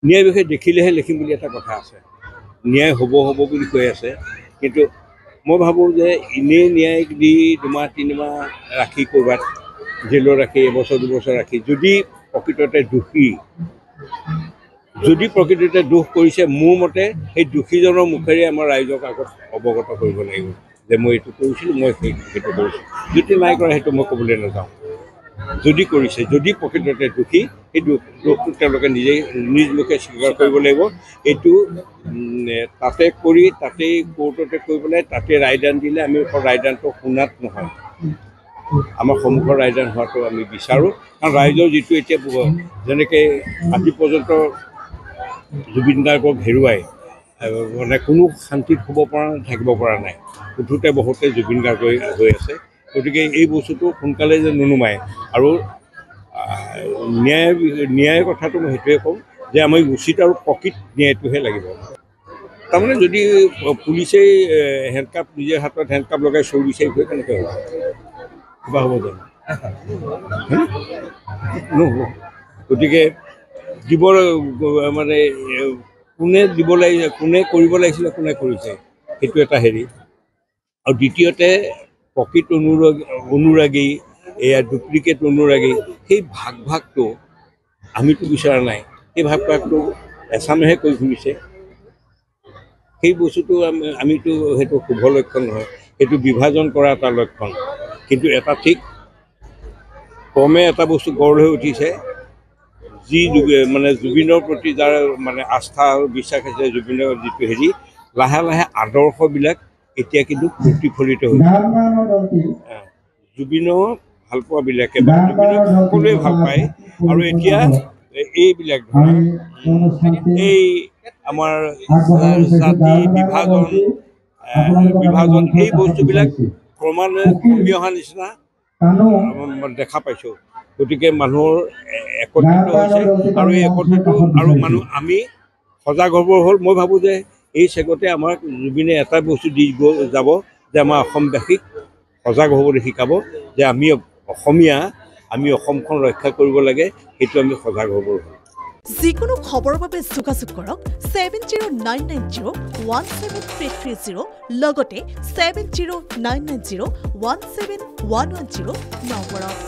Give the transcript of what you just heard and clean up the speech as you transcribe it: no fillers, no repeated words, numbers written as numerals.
ন্যায় বিষয়ে দেখিলেহে লিখিম বুলি এটা কথা আছে ন্যায় হ'ব বুলি কৈ আছে কিন্তু মই ভাবোঁ যে এনেই ন্যায় দি 2-3 মাহ ৰাখি ক'ৰবাত জেলত ৰাখি এবছৰ 2 বছৰ ৰাখি যদি প্ৰকৃততে দোষ কৰিছে মোৰ মতে সেই দোষীজনৰ মুখেৰে আমাৰ ৰাইজক আগত অৱগত কৰিব লাগিব যে মই এইটো কৰিছিলোঁ মই সেইটো কৰিছোঁ যদি নাই কৰা সেইটো মই ক'বলৈ নাযাওঁ যদি কৰিছে যদি প্ৰকৃততে দোষী সেই দোষটো তেওঁলোকে নিজেই নিজ মুখে স্বীকাৰ কৰিব লাগিব এইটো তাতে কৰি তাতেই কোৰ্টতে কৰি পেলাই তাতে ৰায়দান দিলে আমি ৰায়দানটো শুনাত নহয় আমাৰ সন্মুখৰ ৰায়দান হোৱাটো আমি বিচাৰোঁ কাৰণ ৰাইজৰ যিটো এতিয়া যেনেকৈ আজি পৰ্যন্ত জুবিন গাৰ্গক হেৰুৱাই মানে কোনো শান্তিত থাকিব পৰা নাই উঠোতে বহুতে জুবিন গাৰ্গ হৈ আছে গতিকে এই বস্তুটো সোনকালে যে নুনুমায় আৰু ন্যায়ৰ কথাটো মই সেইটোৱে ক'ম যে আমি উচিত আৰু প্ৰকৃত ন্যায়টোহে লাগিব তাৰমানে যদি পুলিচেই হেণ্ডকাপ নিজৰ হাতত হেণ্ডকাপ লগাই চোৰ বিচাৰি ফুৰে কেনেকৈ হ'ব কিবা হ'ব জানো নহ'ব গতিকে দিব মানে কোনে দিব লাগিছে কোনে কৰিব লাগিছিলে কোনে কৰিছে সেইটো এটা হেৰি আৰু দ্বিতীয়তে প্ৰকৃত অনুৰাগী এয়া ডুপ্লিকেট অনুৰাগী সেই ভাগটো আমিতো বিচৰা নাই সেই ভাগটো এচামেহে কৰি ফুৰিছে সেই বস্তুটো আমিতো সেইটো শুভ লক্ষণ নহয় সেইটো বিভাজন কৰা এটা লক্ষণ কিন্তু এটা ঠিক ক্ৰমে এটা বস্তু গঢ় হৈ উঠিছে যি মানে জুবিনৰ প্ৰতি যাৰ মানে আস্থা আৰু বিশ্বাস আছে জুবিনৰ যিটো হেৰি লাহে লাহে আদৰ্শবিলাক এতিয়া কিন্তু প্ৰতিফলিত হৈছে জুবিনৰ ভাল পোৱাবিলাকে বা জুবিনক সকলোৱে ভাল পায় আৰু এতিয়া এইবিলাক ধৰা এই আমাৰ জাতি বিভাজন এই বস্তুবিলাক ক্ৰমান্বয়ে কমি অহা নিচিনা দেখা পাইছোঁ গতিকে মানুহৰ একত্ৰিত হৈছে আৰু এই একত্ৰিত আৰু আমি সজাগ হ'ব হ'ল মই ভাবোঁ যে এই চেগতে আমাক জুবিনে এটা বস্তু দি যাব যে আমাৰ অসমবাসীক সজাগ হ'বলৈ শিকাব যে আমি অসমীয়া আমি অসমখন ৰক্ষা কৰিব লাগে সেইটো আমি সজাগ হ'ব হ'ল যিকোনো খবৰৰ বাবে যোগাযোগ কৰক 7099017330 লগতে 7099017110 নম্বৰত